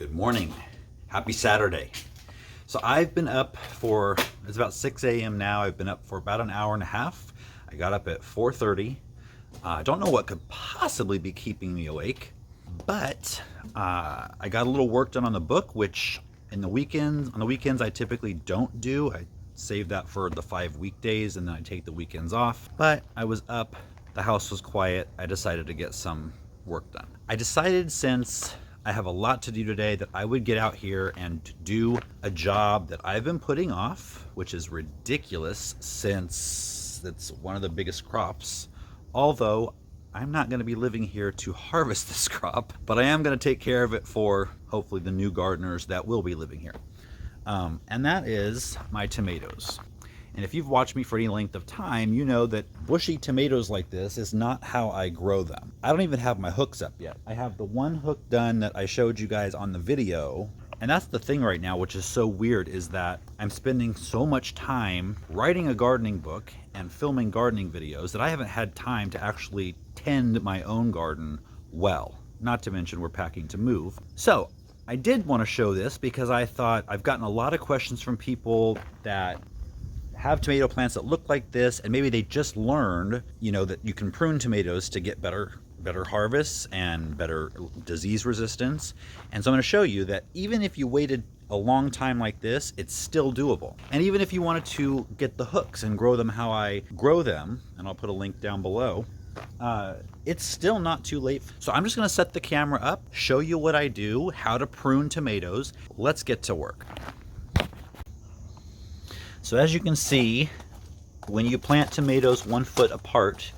Good morning. Happy Saturday. So I've been up for, it's about 6 a.m. now. I've been up for about an hour and a half. I got up at 4:30. I don't know what could possibly be keeping me awake, but I got a little work done on the book, which on the weekends I typically don't do. I save that for the 5 weekdays and then I take the weekends off. But I was up, the house was quiet. I decided to get some work done. I decided, since I have a lot to do today, that I would get out here and do a job that I've been putting off, which is ridiculous since it's one of the biggest crops. Although I'm not going to be living here to harvest this crop, but I am going to take care of it for hopefully the new gardeners that will be living here. And that is my tomatoes. And if you've watched me for any length of time, you know that bushy tomatoes like this is not how I grow them. I don't even have my hooks up yet. I have the one hook done that I showed you guys on the video. And that's the thing right now, which is so weird, is that I'm spending so much time writing a gardening book and filming gardening videos that I haven't had time to actually tend my own garden well. Not to mention we're packing to move. So I did want to show this because I thought I've gotten a lot of questions from people that have tomato plants that look like this, and maybe they just learned, that you can prune tomatoes to get better harvests and better disease resistance. And so I'm going to show you that even if you waited a long time like this, it's still doable. And even if you wanted to get the hooks and grow them how I grow them, and I'll put a link down below, it's still not too late. So I'm just going to set the camera up, show you what I do, how to prune tomatoes. Let's get to work. So as you can see, when you plant tomatoes 1 foot apart,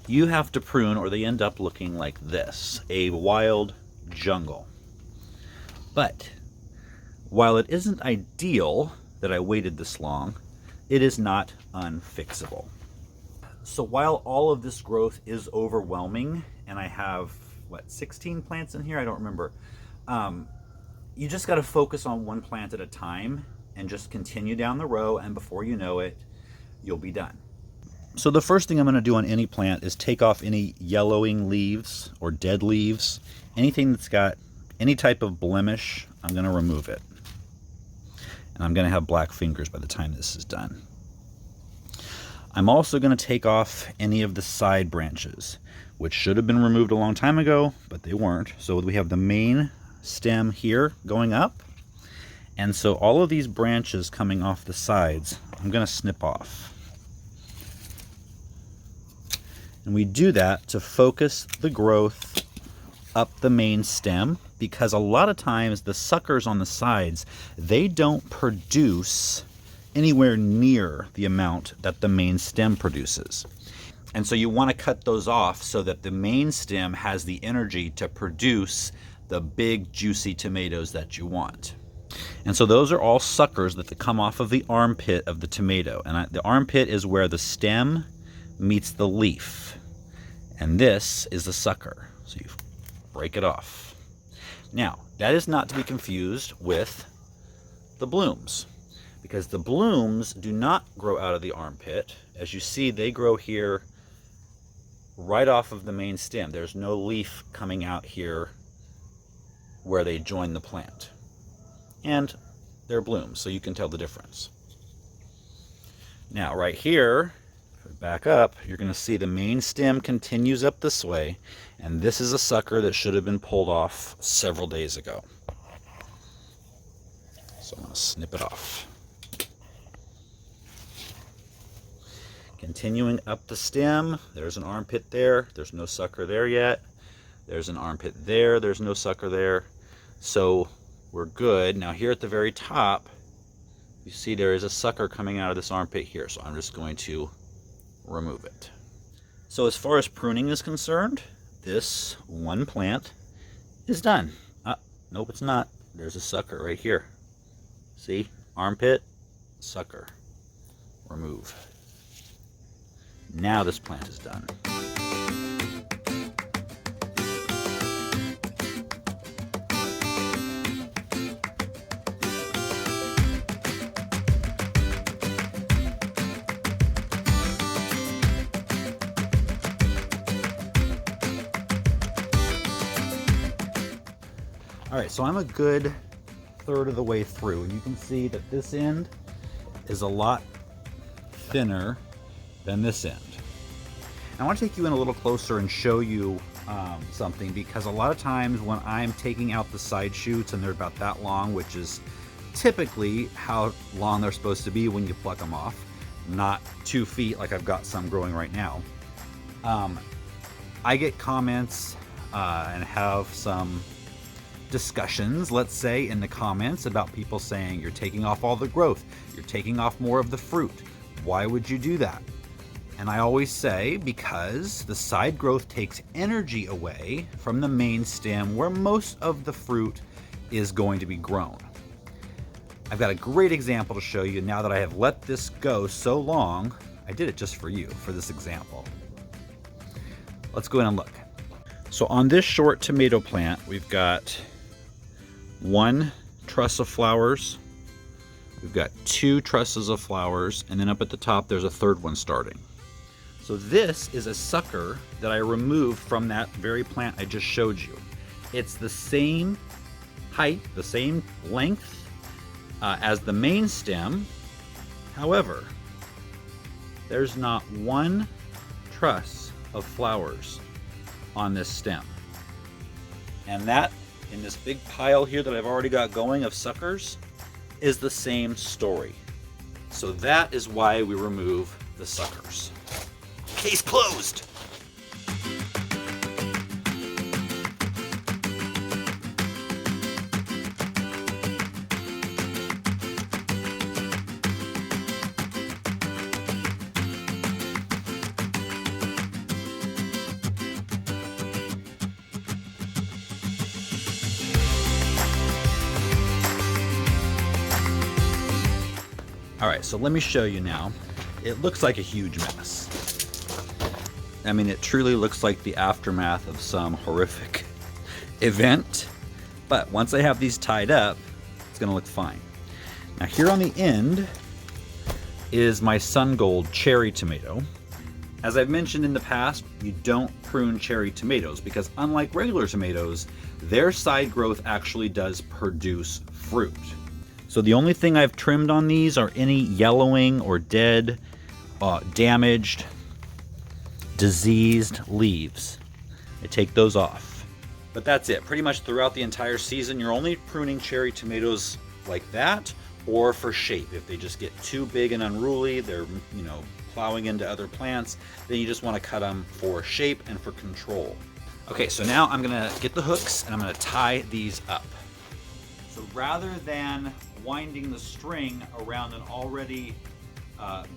you have to prune or they end up looking like this, a wild jungle. But while it isn't ideal that I waited this long, it is not unfixable. So while all of this growth is overwhelming, and I have, 16 plants in here? I don't remember. You just got to focus on one plant at a time and just continue down the row, and before you know it, you'll be done. So the first thing I'm going to do on any plant is take off any yellowing leaves or dead leaves. Anything that's got any type of blemish, I'm going to remove it. And I'm going to have black fingers by the time this is done. I'm also going to take off any of the side branches, which should have been removed a long time ago, but they weren't. So we have the main stem here going up. And so all of these branches coming off the sides, I'm going to snip off. And we do that to focus the growth up the main stem, because a lot of times the suckers on the sides, they don't produce anywhere near the amount that the main stem produces. And so you want to cut those off so that the main stem has the energy to produce the big juicy tomatoes that you want. And so those are all suckers that come off of the armpit of the tomato. And the armpit is where the stem meets the leaf. And this is the sucker. So you break it off. Now, that is not to be confused with the blooms, because the blooms do not grow out of the armpit. As you see, they grow here right off of the main stem. There's no leaf coming out here where they join the plant. And they're blooms, so you can tell the difference. Now right here, back up, you're going to see the main stem continues up this way, and this is a sucker that should have been pulled off several days ago. So I'm going to snip it off. Continuing up the stem, there's an armpit there, there's no sucker there yet. There's an armpit there, there's no sucker there. So we're good. Now here at the very top, you see there is a sucker coming out of this armpit here, so I'm just going to remove it. So as far as pruning is concerned, this one plant is done. Nope, it's not. There's a sucker right here. See? Armpit, sucker. Remove. Now this plant is done. All right, so I'm a good third of the way through, and you can see that this end is a lot thinner than this end. I want to take you in a little closer and show you something, because a lot of times when I'm taking out the side shoots and they're about that long, which is typically how long they're supposed to be when you pluck them off, not 2 feet like I've got some growing right now, I get comments and have some discussions, let's say, in the comments about people saying you're taking off all the growth, you're taking off more of the fruit. Why would you do that? And I always say, because the side growth takes energy away from the main stem where most of the fruit is going to be grown. I've got a great example to show you now that I have let this go so long. I did it just for you, for this example. Let's go in and look. So on this short tomato plant, we've got 1 truss of flowers, we've got 2 trusses of flowers, and then up at the top there's a 3rd one starting. So this is a sucker that I removed from that very plant I just showed you. It's the same height, the same length as the main stem. However, there's not 1 truss of flowers on this stem. And that, in this big pile here that I've already got going of suckers, is the same story. So that is why we remove the suckers. Case closed. All right, so let me show you now. It looks like a huge mess. I mean, it truly looks like the aftermath of some horrific event. But once I have these tied up, it's gonna look fine. Now here on the end is my Sun Gold cherry tomato. As I've mentioned in the past, you don't prune cherry tomatoes because unlike regular tomatoes, their side growth actually does produce fruit. So the only thing I've trimmed on these are any yellowing or dead, damaged, diseased leaves. I take those off. But that's it. Pretty much throughout the entire season, you're only pruning cherry tomatoes like that, or for shape. If they just get too big and unruly, they're, plowing into other plants, then you just want to cut them for shape and for control. Okay, so now I'm gonna get the hooks and I'm gonna tie these up. So rather than winding the string around an already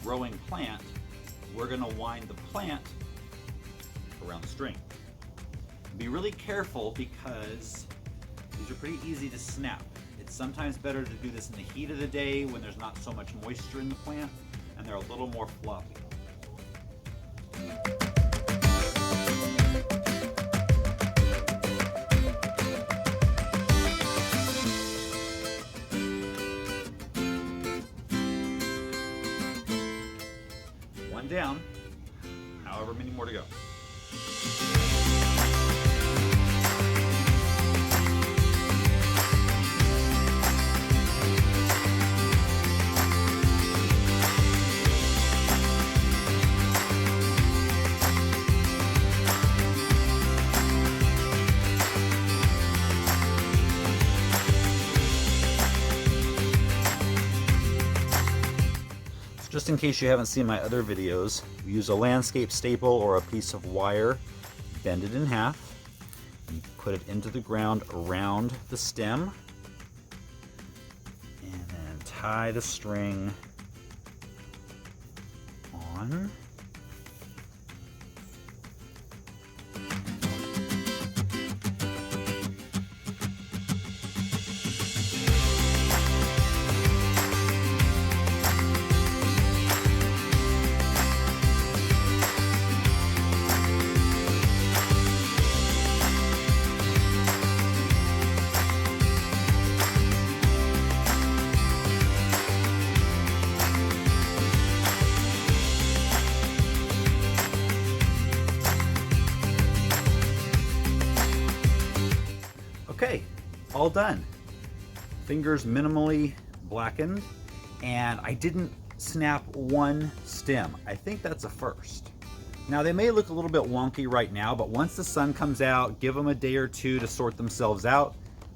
growing plant, we're gonna wind the plant around the string. Be really careful because these are pretty easy to snap. It's sometimes better to do this in the heat of the day when there's not so much moisture in the plant and they're a little more fluffy. One down, however many more to go. Just in case you haven't seen my other videos, use a landscape staple or a piece of wire, bend it in half, and put it into the ground around the stem, and then tie the string on. all done. Fingers minimally blackened, and I didn't snap one stem. I think that's a first. Now they may look a little bit wonky right now, but once the sun comes out, give them a day or two to sort themselves out,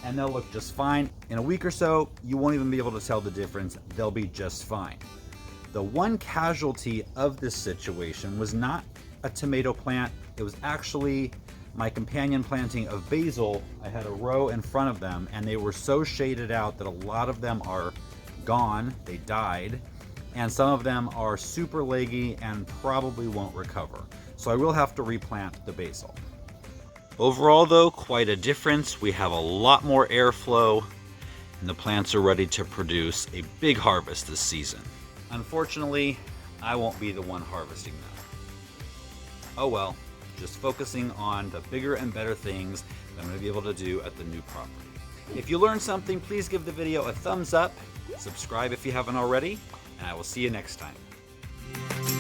and they'll look just fine. In a week or so, you won't even be able to tell the difference. They'll be just fine. The one casualty of this situation was not a tomato plant. It was actually my companion planting of basil. I had a row in front of them, and they were so shaded out that a lot of them are gone. They died, and some of them are super leggy and probably won't recover. So I will have to replant the basil. Overall though, quite a difference. We have a lot more airflow, and the plants are ready to produce a big harvest this season. Unfortunately, I won't be the one harvesting them. Oh well, just focusing on the bigger and better things that I'm going to be able to do at the new property. If you learned something, please give the video a thumbs up, subscribe if you haven't already, and I will see you next time.